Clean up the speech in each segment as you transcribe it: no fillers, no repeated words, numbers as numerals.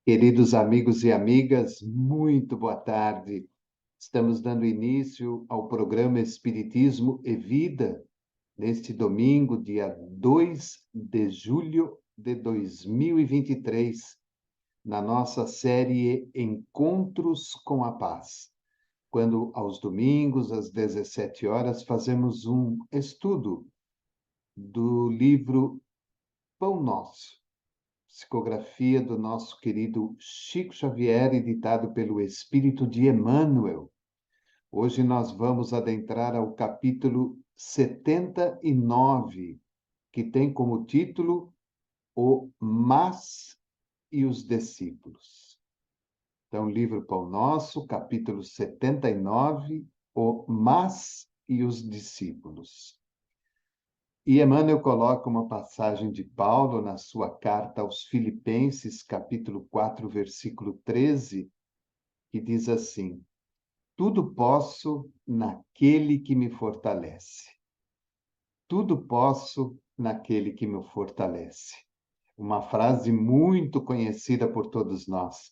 Queridos amigos e amigas, muito boa tarde. Estamos dando início ao programa Espiritismo e Vida, neste domingo, dia 2 de julho de 2023, na nossa série Encontros com a Paz, quando aos domingos, às 17 horas, fazemos um estudo do livro Pão Nosso, psicografia do nosso querido Chico Xavier, editado pelo Espírito de Emmanuel. Hoje nós vamos adentrar ao capítulo 79, que tem como título O Mas e os Discípulos. Então, livro Pão Nosso, capítulo 79, O Mas e os Discípulos. E Emmanuel coloca uma passagem de Paulo na sua carta aos Filipenses, capítulo 4, versículo 13, que diz assim: Tudo posso naquele que me fortalece. Tudo posso naquele que me fortalece. Uma frase muito conhecida por todos nós.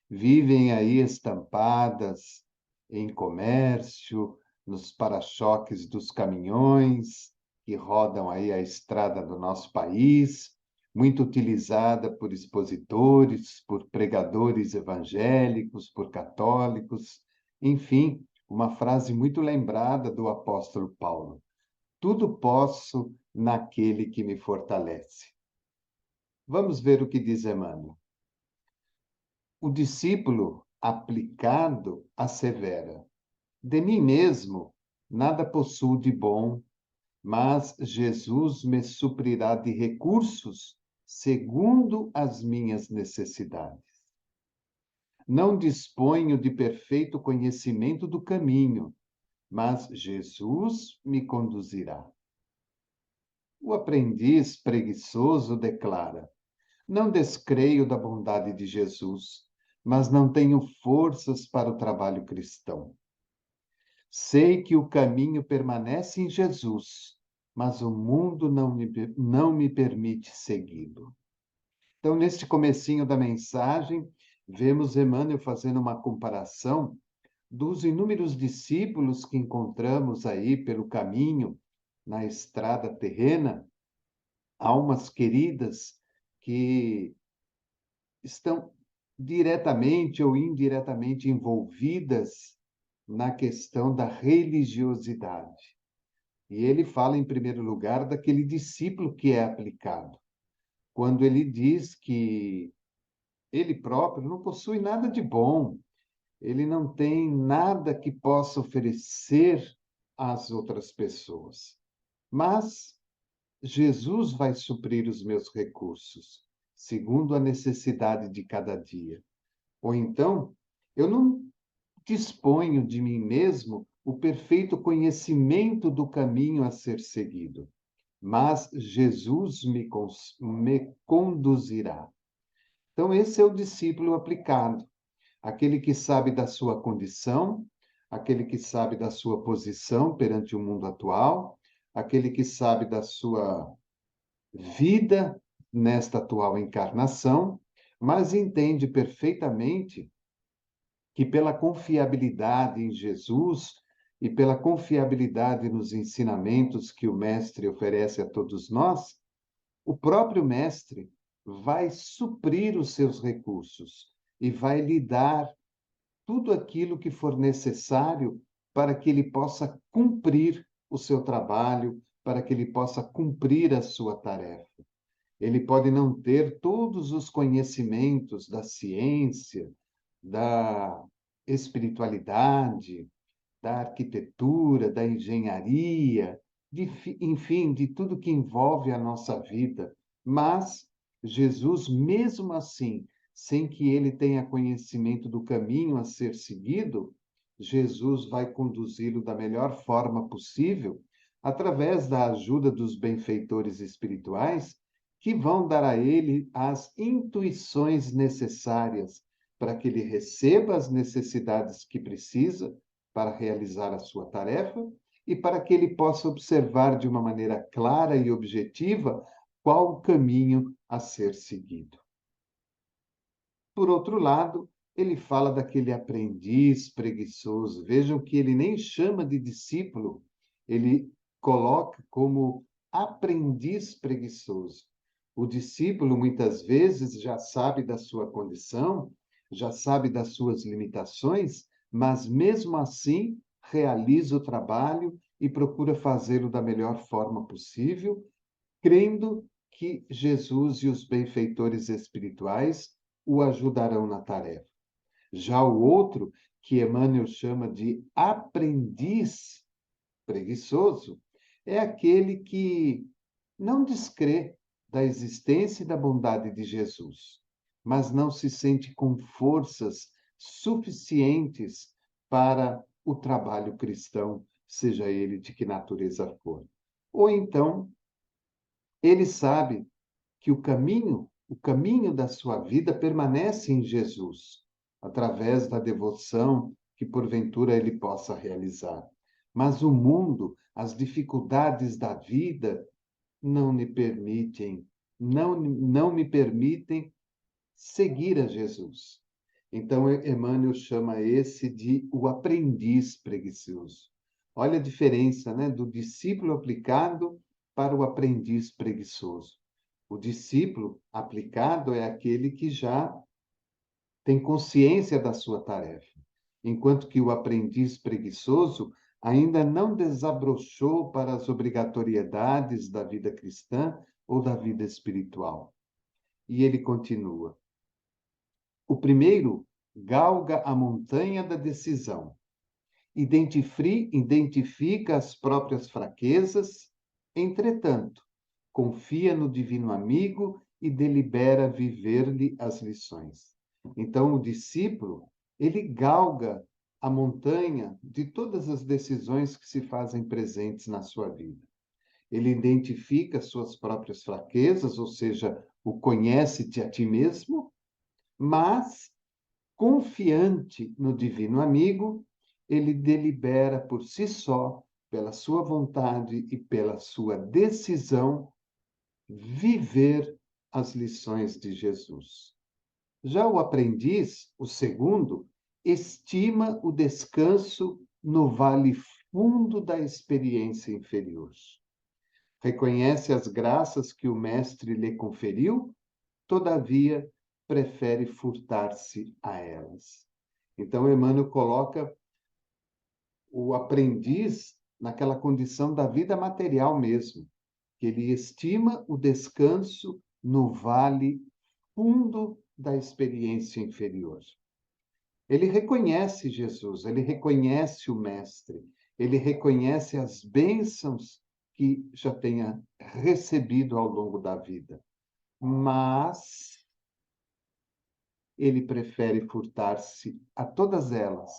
Vivem aí estampadas em comércio, nos para-choques dos caminhões que rodam aí a estrada do nosso país, muito utilizada por expositores, por pregadores evangélicos, por católicos, enfim, uma frase muito lembrada do apóstolo Paulo. Tudo posso naquele que me fortalece. Vamos ver o que diz Emmanuel. O discípulo aplicado assevera: De mim mesmo nada possuo de bom, mas Jesus me suprirá de recursos segundo as minhas necessidades. Não disponho de perfeito conhecimento do caminho, mas Jesus me conduzirá. O aprendiz preguiçoso declara: Não descreio da bondade de Jesus, mas não tenho forças para o trabalho cristão. Sei que o caminho permanece em Jesus, mas o mundo não me permite segui-lo. Então, neste comecinho da mensagem, vemos Emmanuel fazendo uma comparação dos inúmeros discípulos que encontramos aí pelo caminho, na estrada terrena, almas queridas que estão diretamente ou indiretamente envolvidas na questão da religiosidade. E ele fala, em primeiro lugar, daquele discípulo que é aplicado, quando ele diz que ele próprio não possui nada de bom, ele não tem nada que possa oferecer às outras pessoas. Mas Jesus vai suprir os meus recursos, segundo a necessidade de cada dia. Ou então, eu não disponho de mim mesmo o perfeito conhecimento do caminho a ser seguido, mas Jesus me conduzirá. Então, esse é o discípulo aplicado, aquele que sabe da sua condição, aquele que sabe da sua posição perante o mundo atual, aquele que sabe da sua vida nesta atual encarnação, mas entende perfeitamente que pela confiabilidade em Jesus e pela confiabilidade nos ensinamentos que o Mestre oferece a todos nós, o próprio Mestre vai suprir os seus recursos e vai lhe dar tudo aquilo que for necessário para que ele possa cumprir o seu trabalho, para que ele possa cumprir a sua tarefa. Ele pode não ter todos os conhecimentos da ciência, da espiritualidade, da arquitetura, da engenharia, enfim, de tudo que envolve a nossa vida. Mas Jesus, mesmo assim, sem que ele tenha conhecimento do caminho a ser seguido, Jesus vai conduzi-lo da melhor forma possível, através da ajuda dos benfeitores espirituais, que vão dar a ele as intuições necessárias para que ele receba as necessidades que precisa para realizar a sua tarefa e para que ele possa observar de uma maneira clara e objetiva qual o caminho a ser seguido. por outro lado, ele fala daquele aprendiz preguiçoso. Vejam que ele nem chama de discípulo, ele coloca como aprendiz preguiçoso. O discípulo, muitas vezes, já sabe da sua condição, já sabe das suas limitações, mas mesmo assim realiza o trabalho e procura fazê-lo da melhor forma possível, crendo que Jesus e os benfeitores espirituais o ajudarão na tarefa. Já o outro, que Emmanuel chama de aprendiz preguiçoso, é aquele que não descrê da existência e da bondade de Jesus, mas não se sente com forças suficientes para o trabalho cristão, seja ele de que natureza for. Ou então, ele sabe que o caminho da sua vida permanece em Jesus, através da devoção que porventura ele possa realizar. Mas o mundo, as dificuldades da vida não me permitem, não me permitem seguir a Jesus. Então, Emmanuel chama esse de o aprendiz preguiçoso. Olha a diferença, né, do discípulo aplicado para o aprendiz preguiçoso. O discípulo aplicado é aquele que já tem consciência da sua tarefa, enquanto que o aprendiz preguiçoso ainda não desabrochou para as obrigatoriedades da vida cristã ou da vida espiritual. E ele continua: o primeiro galga a montanha da decisão, identifica as próprias fraquezas, entretanto, confia no divino amigo e delibera viver-lhe as lições. Então, o discípulo, ele galga a montanha de todas as decisões que se fazem presentes na sua vida. Ele identifica suas próprias fraquezas, ou seja, o conhece-te a ti mesmo, mas, confiante no divino amigo, ele delibera por si só, pela sua vontade e pela sua decisão, viver as lições de Jesus. Já o aprendiz, o segundo, estima o descanso no vale fundo da experiência inferior. Reconhece as graças que o mestre lhe conferiu, todavia prefere furtar-se a elas. Então, Emmanuel coloca o aprendiz naquela condição da vida material mesmo, que ele estima o descanso no vale fundo da experiência inferior. Ele reconhece Jesus, ele reconhece o Mestre, ele reconhece as bênçãos que já tenha recebido ao longo da vida, mas ele prefere furtar-se a todas elas,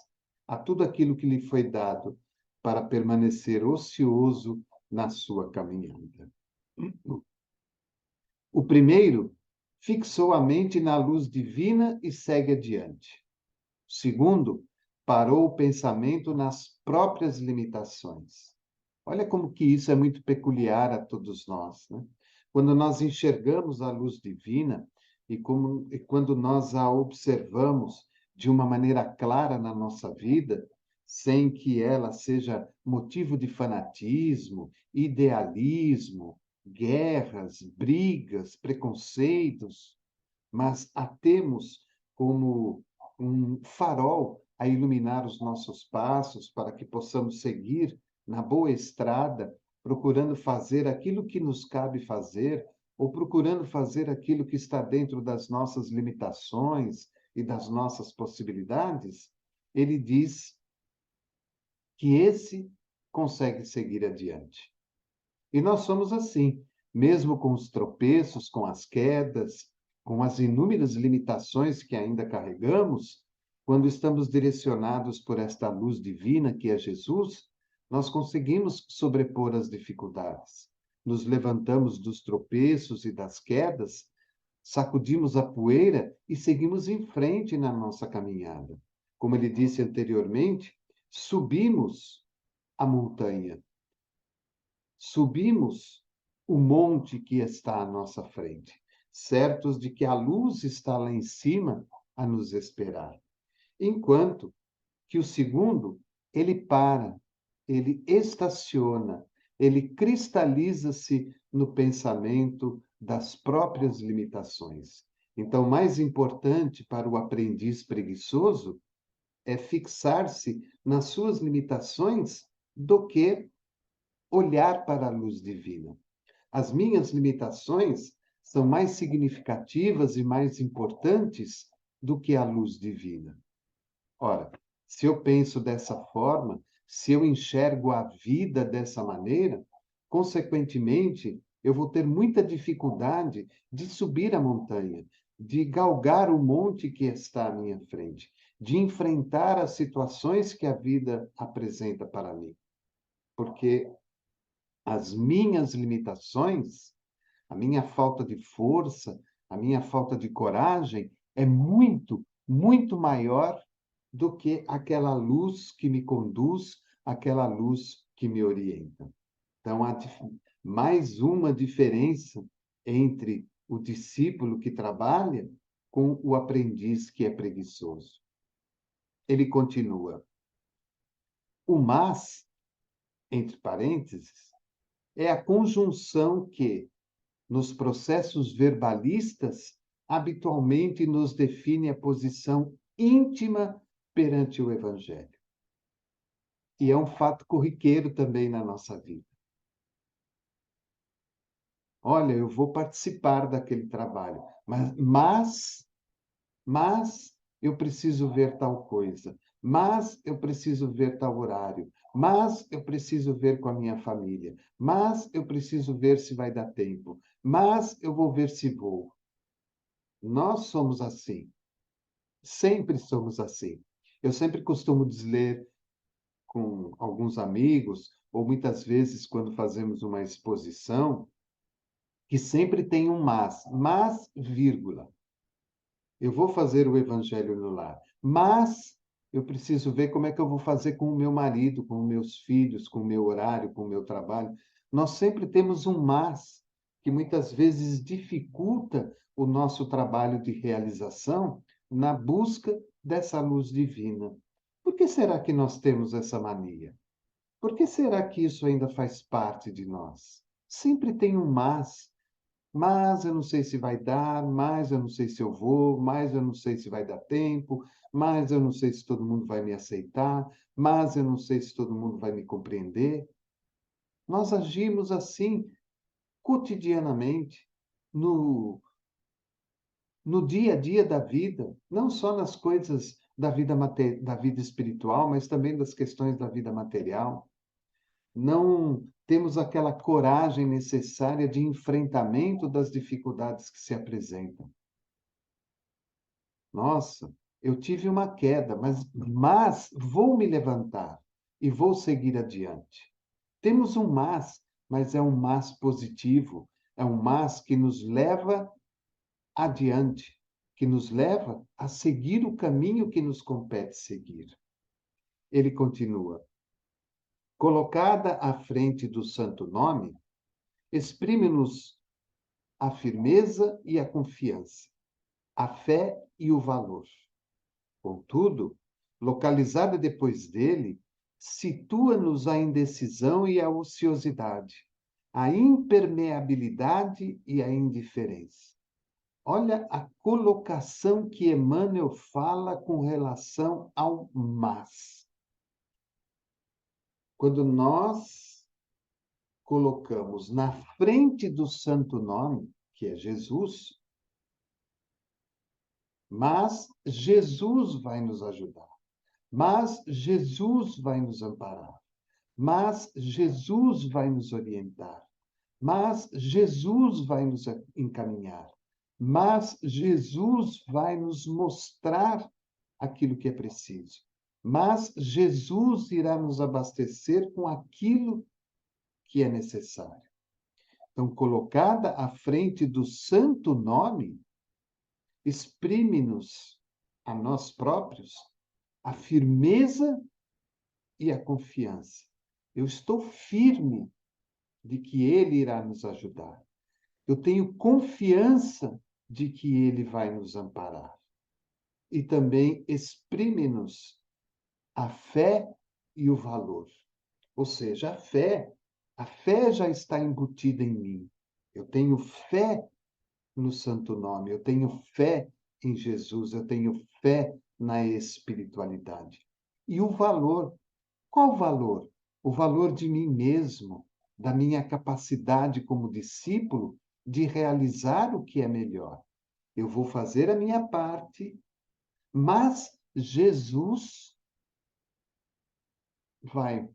a tudo aquilo que lhe foi dado, para permanecer ocioso na sua caminhada. O primeiro fixou a mente na luz divina e segue adiante. O segundo parou o pensamento nas próprias limitações. Olha como que isso é muito peculiar a todos nós, né? Quando nós enxergamos a luz divina e quando nós a observamos de uma maneira clara na nossa vida, sem que ela seja motivo de fanatismo, idealismo, guerras, brigas, preconceitos, mas a temos como um farol a iluminar os nossos passos para que possamos seguir na boa estrada, procurando fazer aquilo que nos cabe fazer, ou procurando fazer aquilo que está dentro das nossas limitações e das nossas possibilidades, ele diz que esse consegue seguir adiante. E nós somos assim, mesmo com os tropeços, com as quedas, com as inúmeras limitações que ainda carregamos, quando estamos direcionados por esta luz divina que é Jesus, nós conseguimos sobrepor as dificuldades. Nos levantamos dos tropeços e das quedas, sacudimos a poeira e seguimos em frente na nossa caminhada. Como ele disse anteriormente, subimos a montanha, subimos o monte que está à nossa frente, certos de que a luz está lá em cima a nos esperar. Enquanto que o segundo, ele para, ele estaciona, ele cristaliza-se no pensamento das próprias limitações. Então, mais importante para o aprendiz preguiçoso é fixar-se nas suas limitações do que olhar para a luz divina. As minhas limitações são mais significativas e mais importantes do que a luz divina. Ora, se eu penso dessa forma, se eu enxergo a vida dessa maneira, consequentemente, eu vou ter muita dificuldade de subir a montanha, de galgar o monte que está à minha frente, de enfrentar as situações que a vida apresenta para mim. Porque as minhas limitações, a minha falta de força, a minha falta de coragem é muito, muito maior do que aquela luz que me conduz, aquela luz que me orienta. Então, há mais uma diferença entre o discípulo que trabalha com o aprendiz que é preguiçoso. Ele continua. O mas, entre parênteses, é a conjunção que, nos processos verbalistas, habitualmente nos define a posição íntima perante o Evangelho. E é um fato corriqueiro também na nossa vida. Olha, eu vou participar daquele trabalho, mas eu preciso ver tal coisa, mas eu preciso ver tal horário, mas eu preciso ver com a minha família, mas eu preciso ver se vai dar tempo, mas eu vou ver se vou. Nós somos assim, sempre somos assim. Eu sempre costumo dizer com alguns amigos, ou muitas vezes quando fazemos uma exposição, que sempre tem um mas, vírgula. Eu vou fazer o evangelho no lar, mas eu preciso ver como é que eu vou fazer com o meu marido, com os meus filhos, com o meu horário, com o meu trabalho. Nós sempre temos um mas, que muitas vezes dificulta o nosso trabalho de realização na busca dessa luz divina. Por que será que nós temos essa mania? Por que será que isso ainda faz parte de nós? Sempre tem um mas eu não sei se vai dar, mas eu não sei se eu vou, mas eu não sei se vai dar tempo, mas eu não sei se todo mundo vai me aceitar, mas eu não sei se todo mundo vai me compreender. Nós agimos assim cotidianamente, no, no dia a dia da vida, não só nas coisas da vida espiritual, mas também das questões da vida material. Não temos aquela coragem necessária de enfrentamento das dificuldades que se apresentam. Nossa, eu tive uma queda, mas vou me levantar e vou seguir adiante. Temos um mas é um mas positivo, é um mas que nos leva adiante, que nos leva a seguir o caminho que nos compete seguir. Ele continua: colocada à frente do santo nome, exprime-nos a firmeza e a confiança, a fé e o valor. Contudo, localizada depois dele, situa-nos a indecisão e a ociosidade, a impermeabilidade e a indiferença. Olha a colocação que Emmanuel fala com relação ao mas. Quando nós colocamos na frente do santo nome, que é Jesus, mas Jesus vai nos ajudar. Mas Jesus vai nos amparar. Mas Jesus vai nos orientar. Mas Jesus vai nos encaminhar. Mas Jesus vai nos mostrar aquilo que é preciso. Mas Jesus irá nos abastecer com aquilo que é necessário. Então, colocada à frente do santo nome, exprime-nos a nós próprios a firmeza e a confiança. Eu estou firme de que Ele irá nos ajudar. Eu tenho confiança de que Ele vai nos amparar. e também exprime-nos a fé e o valor. Ou seja, a fé já está embutida em mim. Eu tenho fé no Santo Nome, eu tenho fé em Jesus, eu tenho fé na espiritualidade. E o valor, qual o valor? O valor de mim mesmo, da minha capacidade como discípulo de realizar o que é melhor. Eu vou fazer a minha parte, mas Jesus vai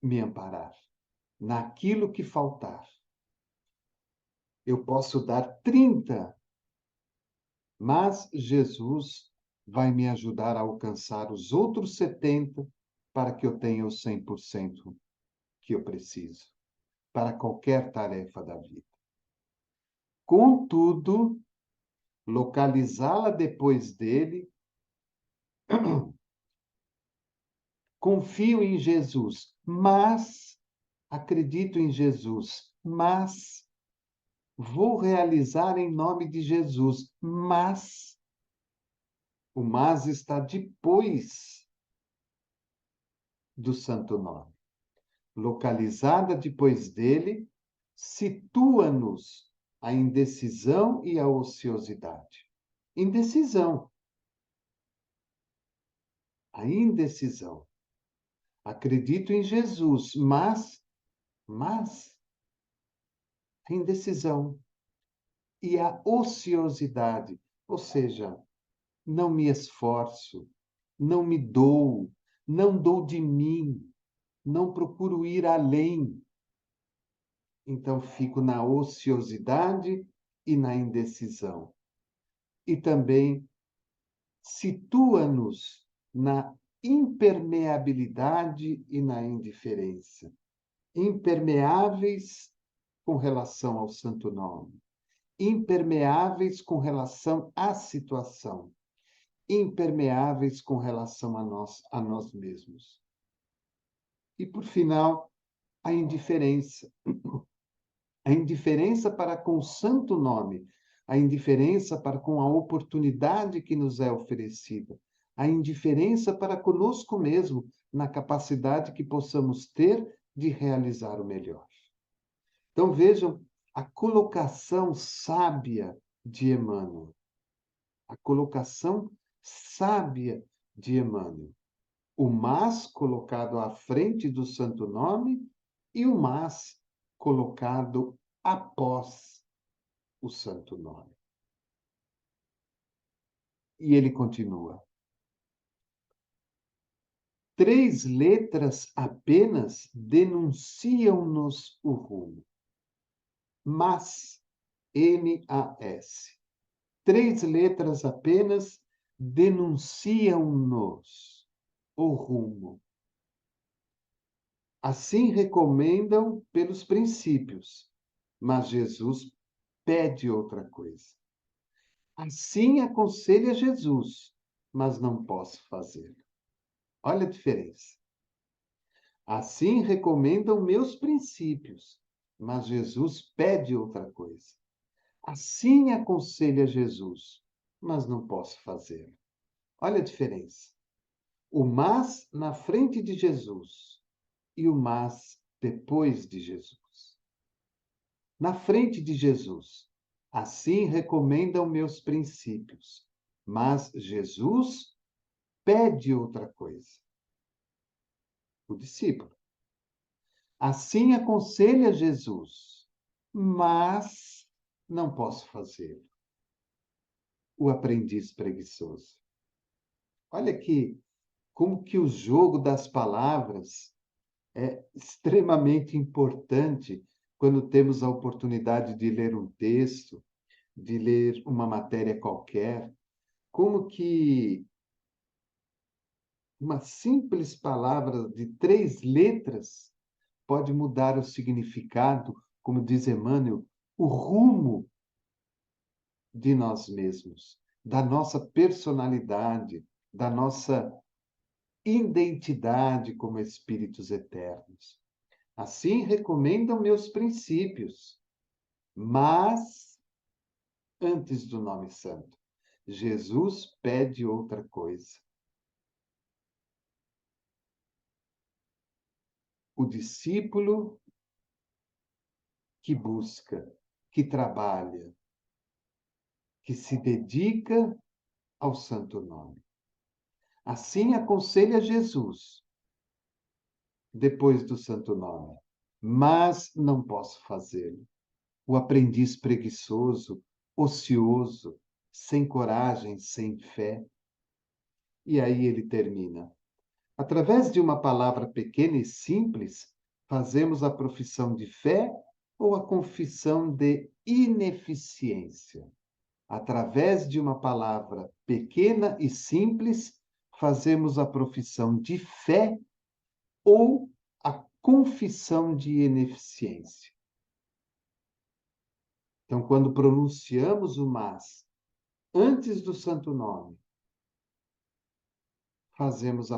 me amparar naquilo que faltar. Eu posso dar 30, mas Jesus vai me ajudar a alcançar os outros 70 para que eu tenha os 100% que eu preciso para qualquer tarefa da vida. Contudo, localizá-la depois dele, confio em Jesus, mas acredito em Jesus, mas vou realizar em nome de Jesus, mas o mas está depois do santo nome. Localizada depois dele, situa-nos a indecisão e a ociosidade. Indecisão. A indecisão. Acredito em Jesus, mas a indecisão e a ociosidade, ou seja, não me esforço, não me dou, não dou de mim, não procuro ir além. Então fico na ociosidade e na indecisão. E também situa-nos na impermeabilidade e na indiferença. Impermeáveis com relação ao santo nome, impermeáveis com relação à situação, impermeáveis com relação a nós mesmos. E, por final, a indiferença. A indiferença para com o santo nome, a indiferença para com a oportunidade que nos é oferecida, a indiferença para conosco mesmo, na capacidade que possamos ter de realizar o melhor. Então vejam a colocação sábia de Emmanuel. A colocação sábia de Emmanuel. O mas colocado à frente do santo nome e o mas colocado após o santo nome. E ele continua. 3 letras apenas denunciam-nos o rumo. Mas, M-A-S. 3 letras apenas denunciam-nos o rumo. Assim recomendam pelos princípios, mas Jesus pede outra coisa. Assim aconselha Jesus, mas não posso fazer. Olha a diferença. Assim recomendam meus princípios, mas Jesus pede outra coisa. Assim aconselha Jesus, mas não posso fazer. Olha a diferença. O mas na frente de Jesus e o mas depois de Jesus. Na frente de Jesus, assim recomendam meus princípios, mas Jesus pede outra coisa. O discípulo. Assim aconselha Jesus, mas não posso fazê-lo. O aprendiz preguiçoso. Olha aqui como que o jogo das palavras é extremamente importante quando temos a oportunidade de ler um texto, de ler uma matéria qualquer. Como que uma simples palavra de 3 letras pode mudar o significado, como diz Emmanuel, o rumo de nós mesmos, da nossa personalidade, da nossa identidade como espíritos eternos. Assim recomendam meus princípios, mas antes do nome santo. Jesus pede outra coisa. O discípulo que busca, que trabalha, que se dedica ao santo nome. Assim aconselha Jesus, depois do santo nome. Mas não posso fazê-lo. O aprendiz preguiçoso, ocioso, sem coragem, sem fé. E aí ele termina. Através de uma palavra pequena e simples, fazemos a profissão de fé ou a confissão de ineficiência. Através de uma palavra pequena e simples, fazemos a profissão de fé ou a confissão de ineficiência. Então, quando pronunciamos o mas antes do santo nome, fazemos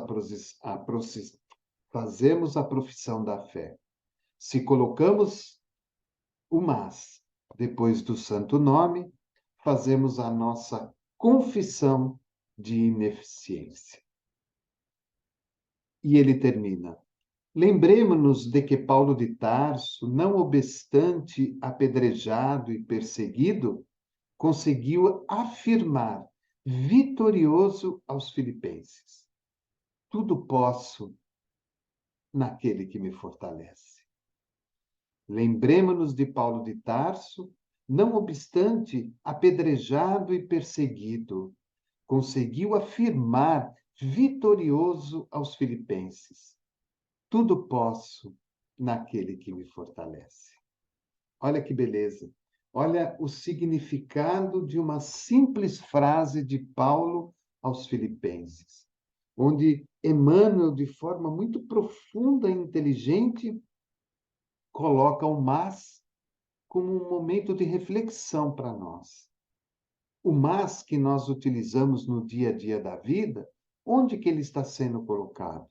fazemos a profissão da fé. Se colocamos o mas depois do santo nome, fazemos a nossa confissão de ineficiência. E ele termina. Lembremos-nos de que Paulo de Tarso, não obstante apedrejado e perseguido, conseguiu afirmar vitorioso aos filipenses: tudo posso naquele que me fortalece. Lembremos-nos de Paulo de Tarso, não obstante apedrejado e perseguido, conseguiu afirmar vitorioso aos filipenses: tudo posso naquele que me fortalece. Olha que beleza. Olha o significado de uma simples frase de Paulo aos Filipenses, onde Emmanuel, de forma muito profunda e inteligente, coloca o mas como um momento de reflexão para nós. O mas que nós utilizamos no dia a dia da vida, onde que ele está sendo colocado?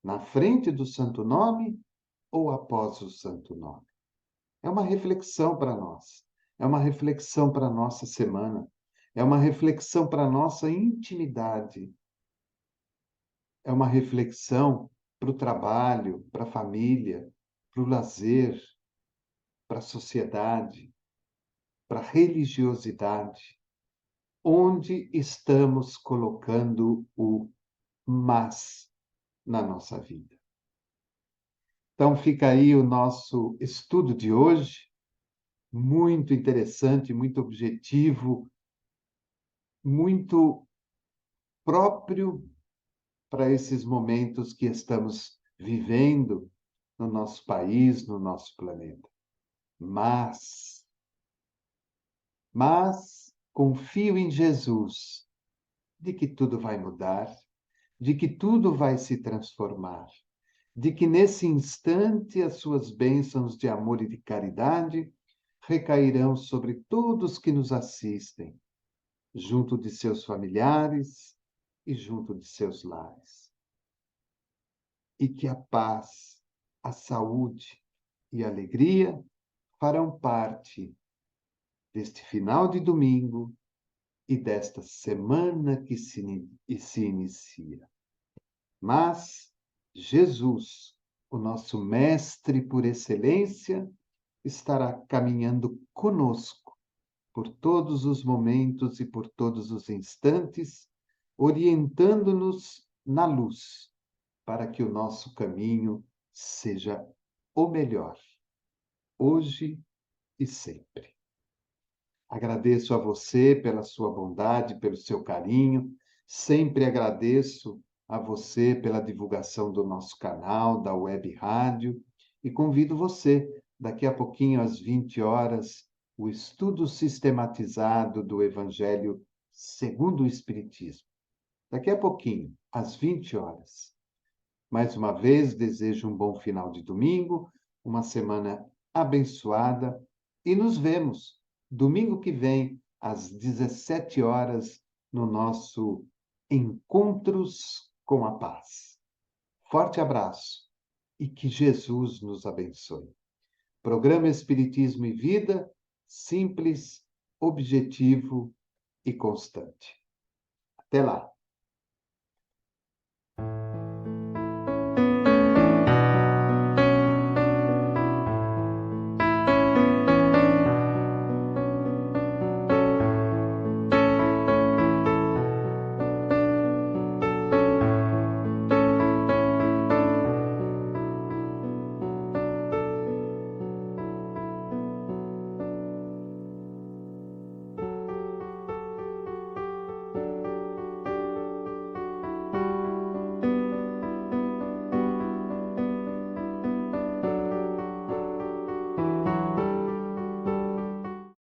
Na frente do santo nome ou após o santo nome? É uma reflexão para nós. É uma reflexão para a nossa semana. É uma reflexão para a nossa intimidade. É uma reflexão para o trabalho, para a família, para o lazer, para a sociedade, para a religiosidade. Onde estamos colocando o mas na nossa vida? Então, fica aí o nosso estudo de hoje, muito interessante, muito objetivo, muito próprio para esses momentos que estamos vivendo no nosso país, no nosso planeta. Mas confio em Jesus, de que tudo vai mudar, de que tudo vai se transformar, de que nesse instante as suas bênçãos de amor e de caridade recairão sobre todos que nos assistem, junto de seus familiares e junto de seus lares. E que a paz, a saúde e a alegria farão parte deste final de domingo e desta semana que se inicia. Mas Jesus, o nosso mestre por excelência, estará caminhando conosco por todos os momentos e por todos os instantes, orientando-nos na luz, para que o nosso caminho seja o melhor, hoje e sempre. Agradeço a você pela sua bondade, pelo seu carinho. Sempre agradeço a você pela divulgação do nosso canal, da Web Rádio. E convido você, daqui a pouquinho, às 20 horas, o estudo sistematizado do Evangelho segundo o Espiritismo. Daqui a pouquinho, às 20 horas. Mais uma vez, desejo um bom final de domingo, uma semana abençoada e nos vemos domingo que vem, às 17 horas, no nosso Encontros com a Paz. Forte abraço e que Jesus nos abençoe. Programa Espiritismo e Vida, simples, objetivo e constante. Até lá!